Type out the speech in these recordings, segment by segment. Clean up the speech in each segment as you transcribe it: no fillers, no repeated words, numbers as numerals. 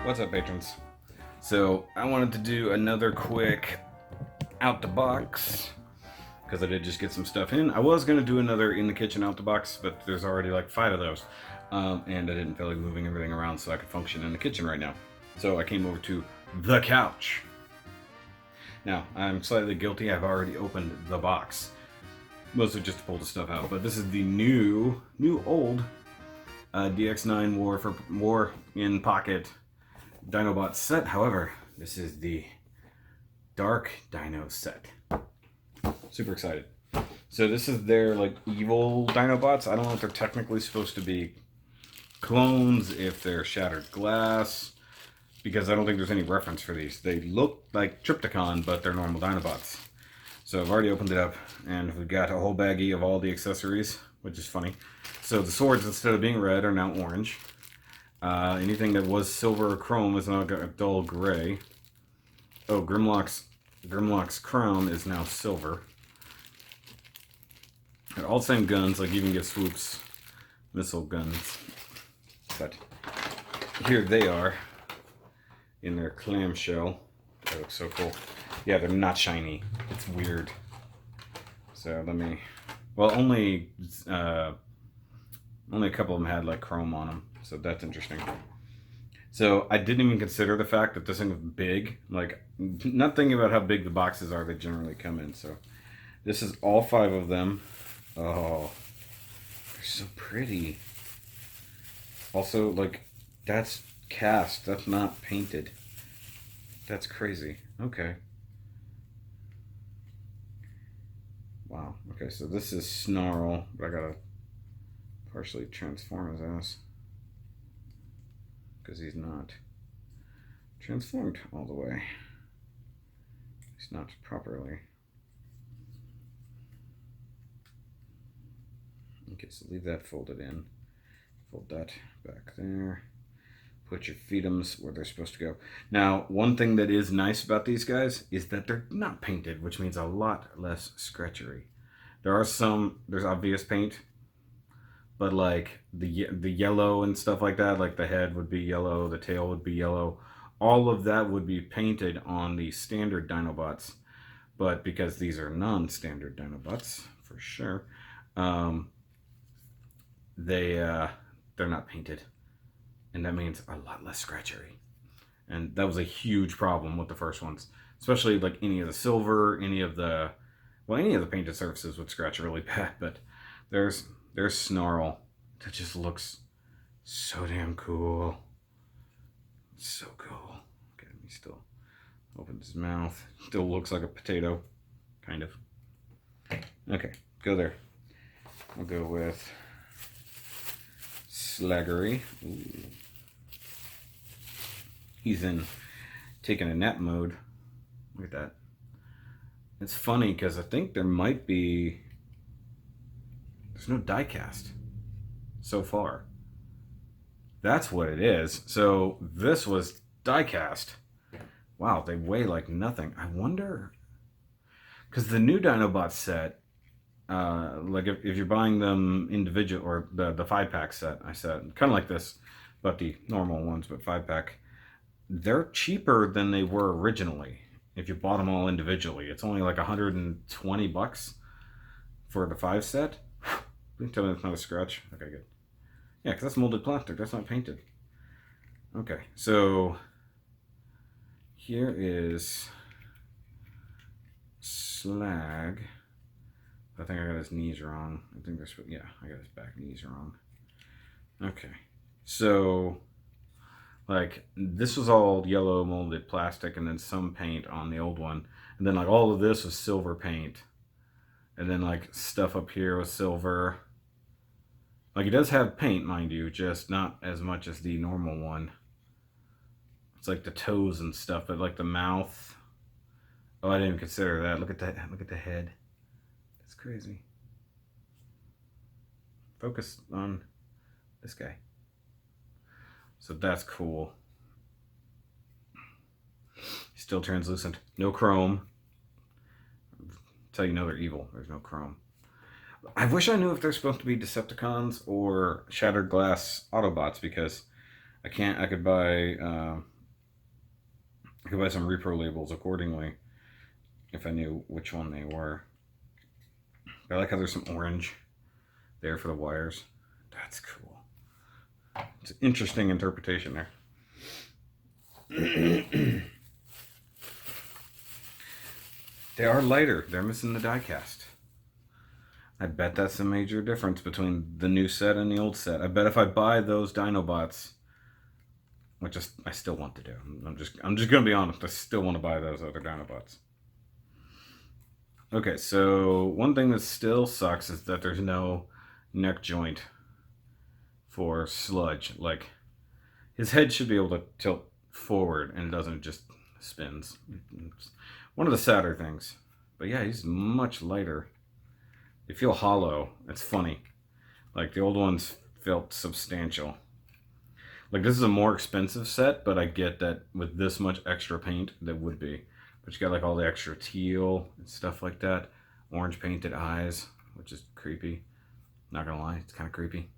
What's up, patrons? So I wanted to do another quick out the box because I did just get some stuff in. I was going to do another in the kitchen out the box, but there's already like 5 of those, and I didn't feel like moving everything around so I could function in the kitchen right now. So I came over to the couch. Now I'm slightly guilty. I've already opened the box, mostly just to pull the stuff out. But this is the new old DX9 War in Pocket Dinobot set. However, this is the Dark Dino set. Super excited. So this is their like evil Dinobots. I don't know if they're technically supposed to be clones, if they're shattered glass, because I don't think there's any reference for these. They look like Trypticon, but they're normal Dinobots. So I've already opened it up, and we've got a whole baggie of all the accessories, which is funny. So the swords, instead of being red, are now orange. Anything that was silver or chrome is now got a dull gray. Oh, Grimlock's crown is now silver. They're all the same guns, like you can get Swoop's missile guns. But here they are in their clamshell. That looks so cool. Yeah, they're not shiny. It's weird. So let me... Well, only a couple of them had like chrome on them. So that's interesting. So I didn't even consider the fact that this thing was big. Like, not thinking about how big the boxes are they generally come in. So this is all 5 of them. Oh, they're so pretty. Also, like, that's cast. That's not painted. That's crazy. Okay. Wow. Okay, so this is Snarl, but I gotta partially transform his ass, because he's not transformed all the way. He's not properly. Okay, so leave that folded in. Fold that back there. Put your feetums where they're supposed to go. Now, one thing that is nice about these guys is that they're not painted, which means a lot less scratchery. There's obvious paint, but like the yellow and stuff like that, like the head would be yellow, the tail would be yellow, all of that would be painted on the standard Dinobots. But because these are non-standard Dinobots, for sure, they're not painted. And that means a lot less scratchery. And that was a huge problem with the first ones. Especially like any of the silver, any of the painted surfaces would scratch really bad. But there's Snarl. That just looks so damn cool. So cool. Okay, he still opens his mouth. Still looks like a potato. Kind of. Okay, go there. I'll go with Slaggery. Ooh. He's in taking a nap mode. Look at that. It's funny because I think there might be... There's no die cast so far. That's what it is. So this was die cast. Wow, they weigh like nothing. I wonder... Because the new Dinobot set, like if you're buying them individual, or the 5-pack set, I said, kind of like this, but the normal ones, but 5-pack, they're cheaper than they were originally. If you bought them all individually, it's only like $120 for the 5 set. You can tell me that's not a scratch. Okay, good. Yeah, because that's molded plastic. That's not painted. Okay, so here is Slag. I think I got his knees wrong. I think that's what, yeah, I got his back knees wrong. Okay, so like this was all yellow molded plastic and then some paint on the old one. And then like all of this was silver paint. And then like stuff up here was silver. Like it does have paint, mind you, just not as much as the normal one. It's like the toes and stuff, but like the mouth. Oh, I didn't even consider that. Look at that. Look at the head. That's crazy. Focus on this guy. So that's cool. Still translucent. No chrome. That's how you know they're evil. There's no chrome. I wish I knew if they're supposed to be Decepticons or Shattered Glass Autobots, because I could buy I could buy some repro labels accordingly if I knew which one they were. I like how there's some orange there for the wires. That's cool. It's an interesting interpretation there. They are lighter. They're missing the die cast. I bet that's a major difference between the new set and the old set. I bet if I buy those Dinobots, which I still want to do. I'm just gonna be honest. I still want to buy those other Dinobots. Okay, so one thing that still sucks is that there's no neck joint for Sludge. Like, his head should be able to tilt forward and it doesn't, just spins. It's one of the sadder things. But yeah, he's much lighter. They feel hollow. It's funny. Like, the old ones felt substantial. Like, this is a more expensive set, but I get that with this much extra paint, that would be. But you got like all the extra teal and stuff like that. Orange painted eyes, which is creepy. Not gonna lie, it's kind of creepy.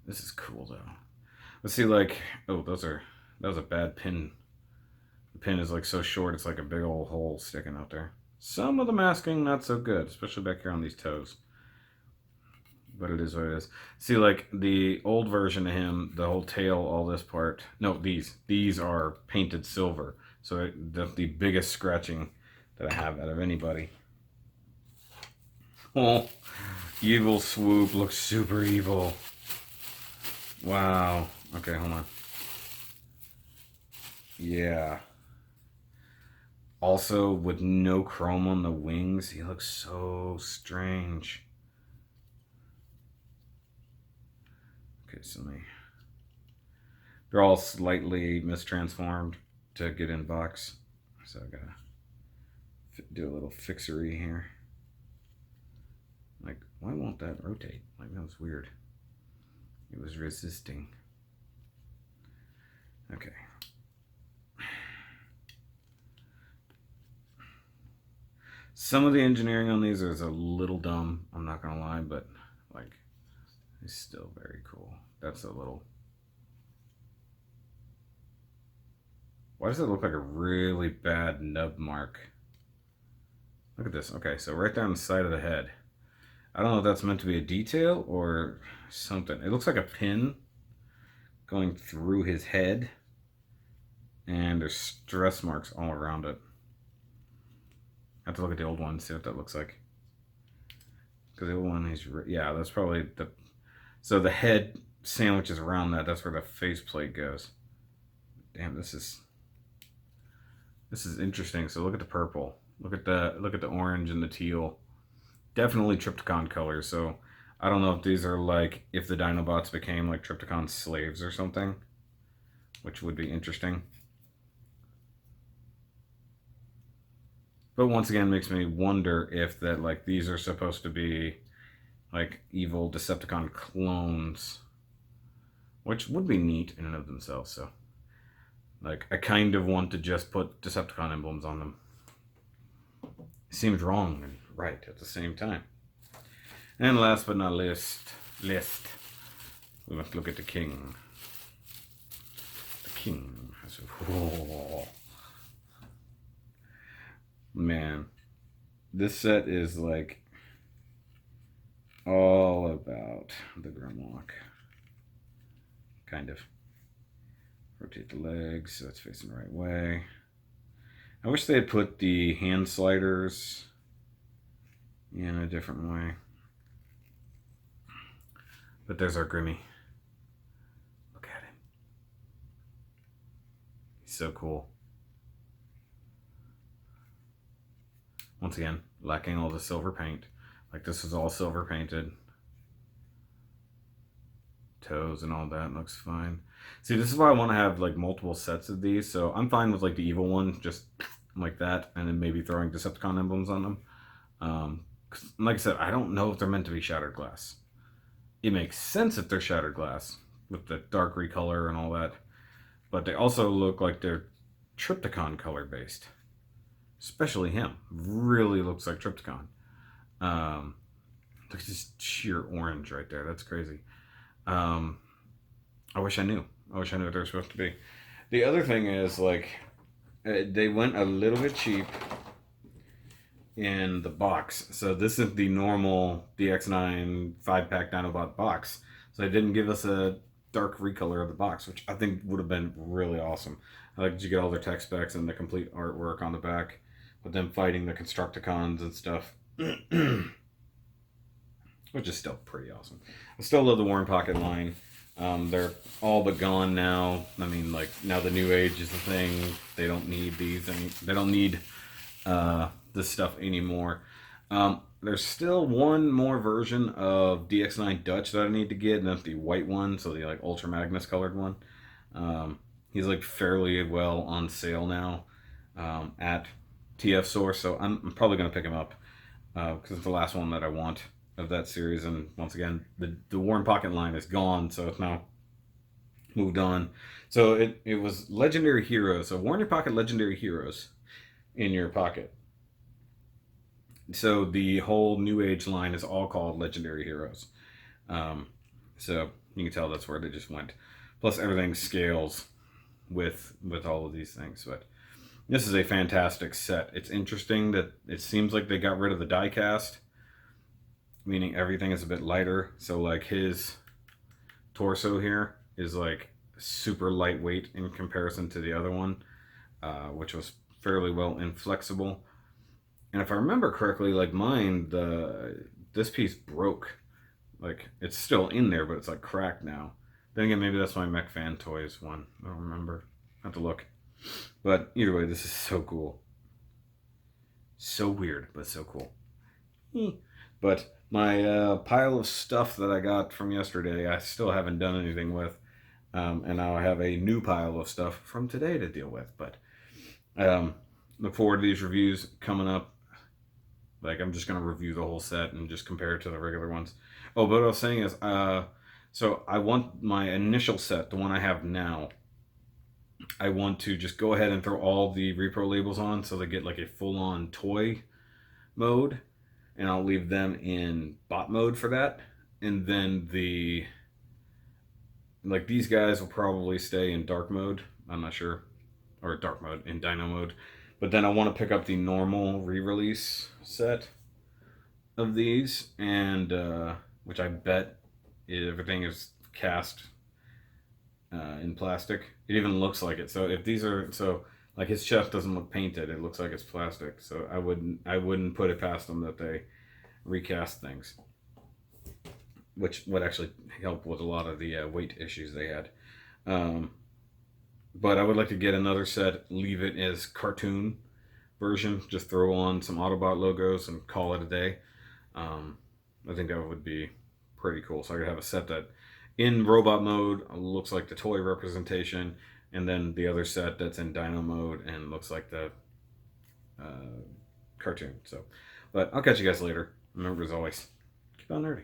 This is cool though. Let's see, like, oh, that was a bad pin. The pin is like so short, it's like a big old hole sticking out there. Some of the masking not so good, especially back here on these toes. But it is what it is. See, like the old version of him, the whole tail, all this part. No, these are painted silver. So that's the biggest scratching that I have out of anybody. Oh, evil swoop looks super evil. Wow. Okay, hold on. Yeah. Also, with no chrome on the wings, he looks so strange. Okay, so they're all slightly mistransformed to get in box. So I gotta do a little fixery here. Like, why won't that rotate? Like, that was weird. It was resisting. Okay. Some of the engineering on these is a little dumb, I'm not gonna lie, but like, it's still very cool. That's a little... Why does it look like a really bad nub mark? Look at this. Okay, so right down the side of the head. I don't know if that's meant to be a detail or something. It looks like a pin going through his head. And there's stress marks all around it. I have to look at the old one, see what that looks like. Because the old one is... Yeah, that's probably the... So the head sandwiches around that. That's where the faceplate goes. Damn, this is interesting. So look at the purple. Look at the orange and the teal. Definitely Trypticon colors. So I don't know if these are like if the Dinobots became like Trypticon slaves or something, which would be interesting. But once again, makes me wonder if that like these are supposed to be like evil Decepticon clones, which would be neat in and of themselves. So like, I kind of want to just put Decepticon emblems on them. It seems wrong and right at the same time. And last but not least, we must look at the king. The king. Oh. Man, this set is like all about the Grimlock. Kind of. Rotate the legs so it's facing the right way. I wish they had put the hand sliders in a different way. But there's our Grimmy. Look at him. He's so cool. Once again, lacking all the silver paint. Like, this is all silver painted. Toes and all that looks fine. See, this is why I want to have like multiple sets of these. So I'm fine with like the evil one, just like that, and then maybe throwing Decepticon emblems on them. Like I said, I don't know if they're meant to be shattered glass. It makes sense if they're shattered glass with the dark recolor and all that, but they also look like they're Trypticon color based. Especially him, really looks like Trypticon. Look at this sheer orange right there. That's crazy. I wish I knew. I wish I knew what they're supposed to be. The other thing is, like, they went a little bit cheap in the box. So this is the normal DX9 5-pack Dinobot box. So they didn't give us a dark recolor of the box, which I think would have been really awesome. I like you get all their tech specs and the complete artwork on the back, with them fighting the Constructicons and stuff. Which is still pretty awesome. I still love the Warren Pocket line. They're all but gone now. I mean, like, now the New Age is the thing. They don't need these. They don't need this stuff anymore. There's still one more version of DX9 Dutch that I need to get, and that's the white one, so the like Ultra Magnus colored one. He's like fairly well on sale now at TF Source, so I'm probably gonna pick him up because it's the last one that I want of that series. And once again, the Warren Pocket line is gone, so it's now moved on. So it was Legendary Heroes, so Warren Pocket Legendary Heroes in your pocket. So the whole New Age line is all called Legendary Heroes. Um, so you can tell that's where they just went. Plus everything scales with all of these things. But this is a fantastic set. It's interesting that it seems like they got rid of the die cast, meaning everything is a bit lighter. So like his torso here is like super lightweight in comparison to the other one, which was fairly well inflexible. And if I remember correctly, like mine, this piece broke. Like it's still in there, but it's like cracked now. Then again, maybe that's my Mech Fan Toys one. I don't remember. I have to look. But either way, this is so cool. So weird, but so cool. But my pile of stuff that I got from yesterday, I still haven't done anything with. And now I have a new pile of stuff from today to deal with. But look forward to these reviews coming up. Like, I'm just going to review the whole set and just compare it to the regular ones. Oh, but what I was saying is, so I want my initial set, the one I have now, I want to just go ahead and throw all the repro labels on so they get like a full-on toy mode. And I'll leave them in bot mode for that. And then like these guys will probably stay in dark mode. I'm not sure. Or dark mode, in Dino mode. But then I want to pick up the normal re-release set of these, and which I bet everything is cast in plastic. It even looks like it. So if these are like his chest doesn't look painted, it looks like it's plastic. So I wouldn't put it past them that they recast things, which would actually help with a lot of the weight issues they had. But I would like to get another set, leave it as cartoon version, just throw on some Autobot logos and call it a day. I think that would be pretty cool. So I could have a set that in robot mode looks like the toy representation, and then the other set that's in Dino mode and looks like the cartoon. So, but I'll catch you guys later. Remember, as always, keep on nerdy.